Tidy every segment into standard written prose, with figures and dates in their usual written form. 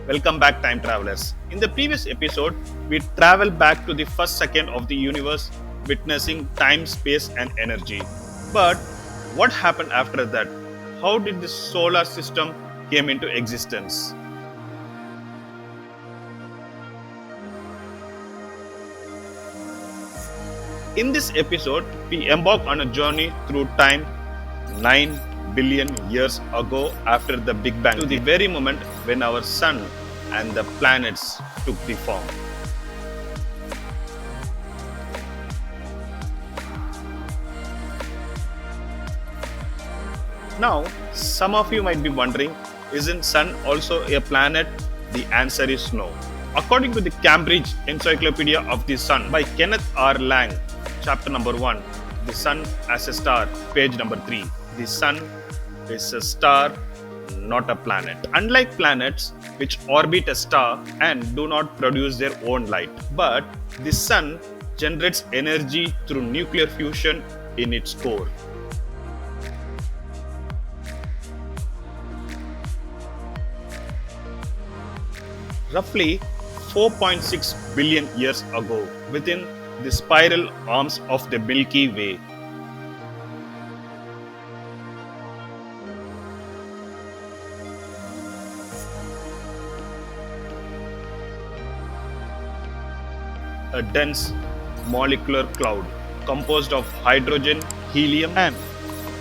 Welcome back, time travelers. In the previous episode, we traveled back to the first second of the universe, witnessing time, space, and energy. But what happened after that? How did the solar system came into existence? In this episode, we embark on a journey through time 9 billion years ago after the Big Bang to the very moment when our sun and the planets took the form. Now, some of you might be wondering, isn't sun also a planet? The answer is no. According to the Cambridge Encyclopedia of the Sun by Kenneth R. Lang, chapter number 1, The Sun as a Star, page number 3. The Sun is a star, not a planet. Unlike planets, which orbit a star and do not produce their own light, but the Sun generates energy through nuclear fusion in its core. Roughly 4.6 billion years ago, within the spiral arms of the Milky Way. A dense molecular cloud composed of hydrogen, helium, and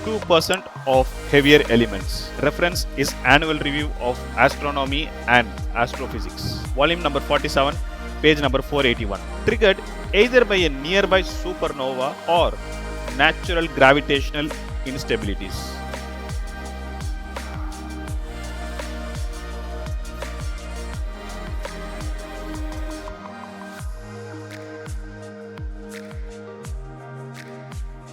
2% of heavier elements. Reference is Annual Review of Astronomy and Astrophysics, volume number 47, page number 481. Triggered either by a nearby supernova or natural gravitational instabilities.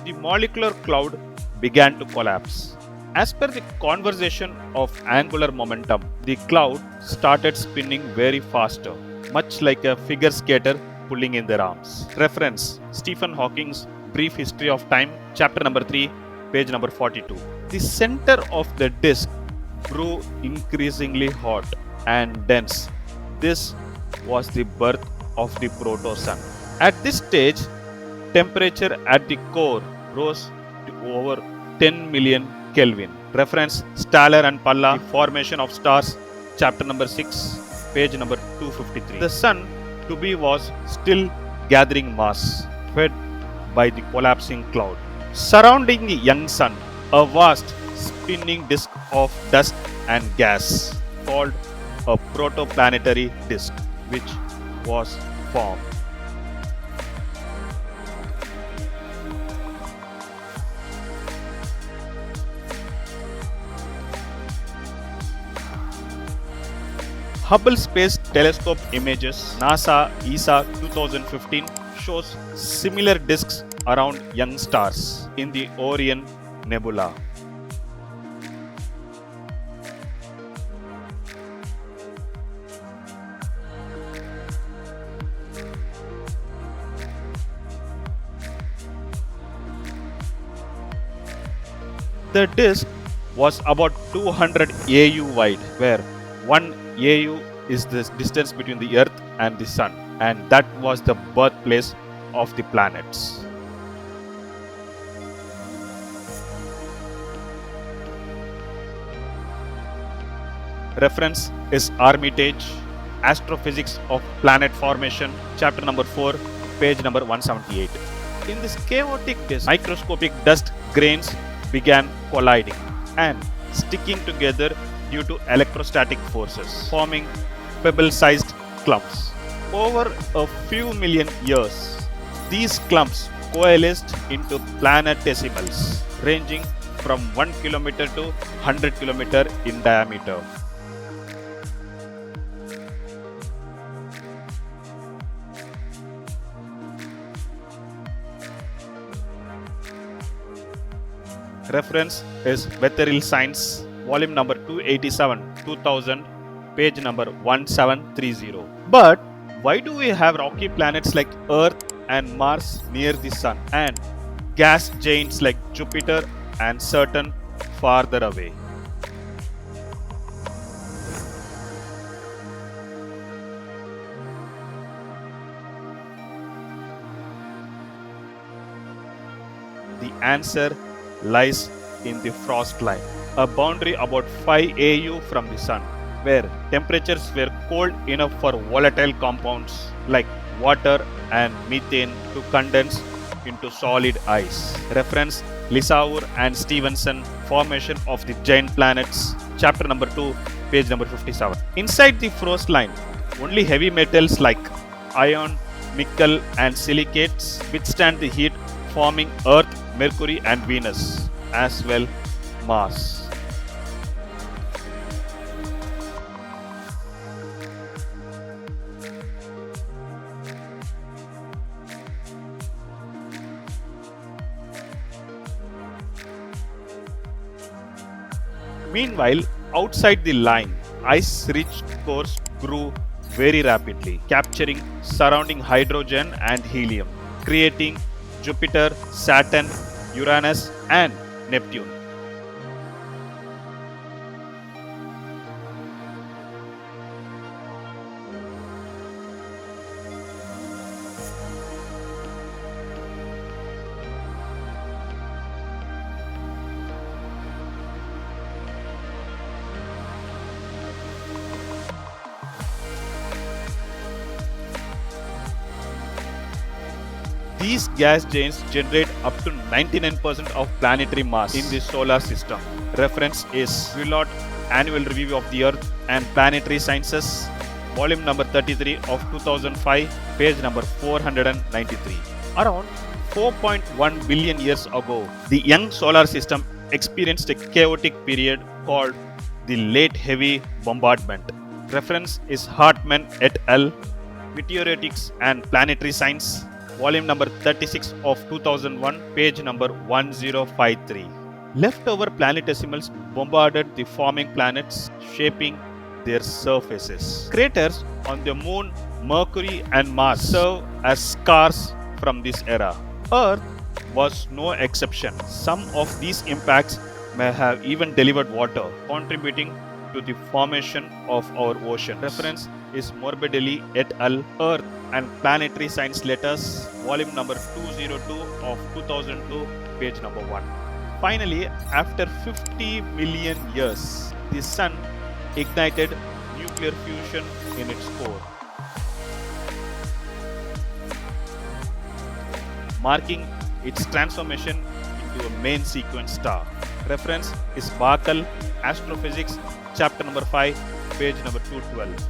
The molecular cloud began to collapse. As per the conservation of angular momentum, the cloud started spinning very faster, much like a figure skater pulling in their arms. Reference Stephen Hawking's Brief History of Time, chapter number 3, page number 42. The center of the disk grew increasingly hot and dense. This was the birth of the proto-sun. At this stage, temperature at the core rose to over 10 million Kelvin. Reference Staller and Palla, The Formation of Stars, chapter number 6, page number 253. The sun to be was still gathering mass, fed by the collapsing cloud. Surrounding the young sun, a vast spinning disk of dust and gas called a protoplanetary disk, which was formed. Hubble Space Telescope images, NASA ESA 2015, shows similar disks around young stars in the Orion Nebula. The disk was about 200 AU wide, where 1 AU is the distance between the Earth and the Sun, and that was the birthplace of the planets. Reference is Armitage, Astrophysics of Planet Formation, chapter number 4, page number 178. In this chaotic disk, microscopic dust grains began colliding and sticking together due to electrostatic forces, forming pebble-sized clumps. Over a few million years, these clumps coalesced into planetesimals ranging from 1 kilometer to 100 km in diameter. Reference is Wetherill Science, volume number 287, 2000, page number 1730. But why do we have rocky planets like Earth and Mars near the Sun, and gas giants like Jupiter and Saturn farther away? answer lies in the frost line, a boundary about 5 AU from the sun, where temperatures were cold enough for volatile compounds like water and methane to condense into solid ice. Reference Lisaur and Stevenson, Formation of the Giant Planets, chapter number 2, page number 57. Inside the frost line, only heavy metals like iron, nickel, and silicates withstand the heat, forming Earth, Mercury, and Venus, as well Mars. Meanwhile, outside the line, ice-rich cores grew very rapidly, capturing surrounding hydrogen and helium, creating Jupiter, Saturn, Uranus, and Neptune. These gas giants generate up to 99% of planetary mass in the solar system. Reference is Willard Annual Review of the Earth and Planetary Sciences, volume number 33 of 2005, page number 493. Around 4.1 billion years ago, the young solar system experienced a chaotic period called the Late Heavy Bombardment. Reference is Hartmann et al., Meteoritics and Planetary Science, volume number 36 of 2001, page number 1053. Leftover planetesimals bombarded the forming planets, shaping their surfaces. Craters on the Moon, Mercury, and Mars serve as scars from this era. Earth was no exception. Some of these impacts may have even delivered water, contributing to the formation of our ocean. Reference is Morbidelli et al., Earth and Planetary Science Letters, volume number 202 of 2002, page number 1. Finally, after 50 million years, the Sun ignited nuclear fusion in its core, marking its transformation into a main sequence star. Reference is Bakal, Astrophysics, chapter number 5, page number 212.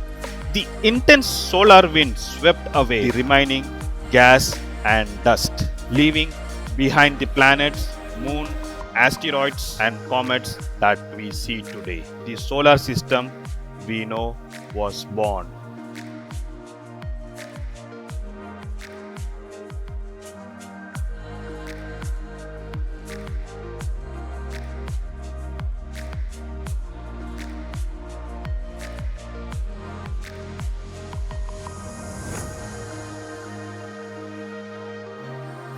The intense solar wind swept away the remaining gas and dust, leaving behind the planets, moon, asteroids, and comets that we see today. The solar system we know was born.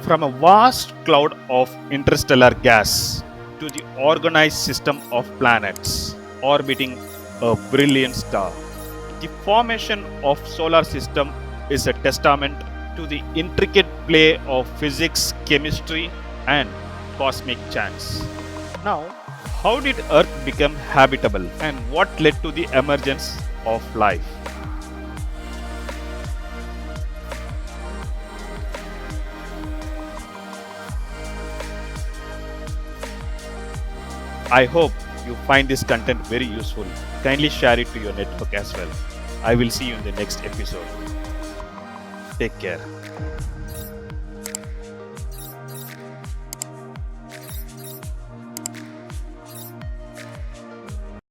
From a vast cloud of interstellar gas to the organized system of planets orbiting a brilliant star. The formation of solar system is a testament to the intricate play of physics, chemistry, and cosmic chance. Now, how did Earth become habitable and what led to the emergence of life? I hope you find this content very useful. Kindly share it to your network as well. I will see you in the next episode. Take care.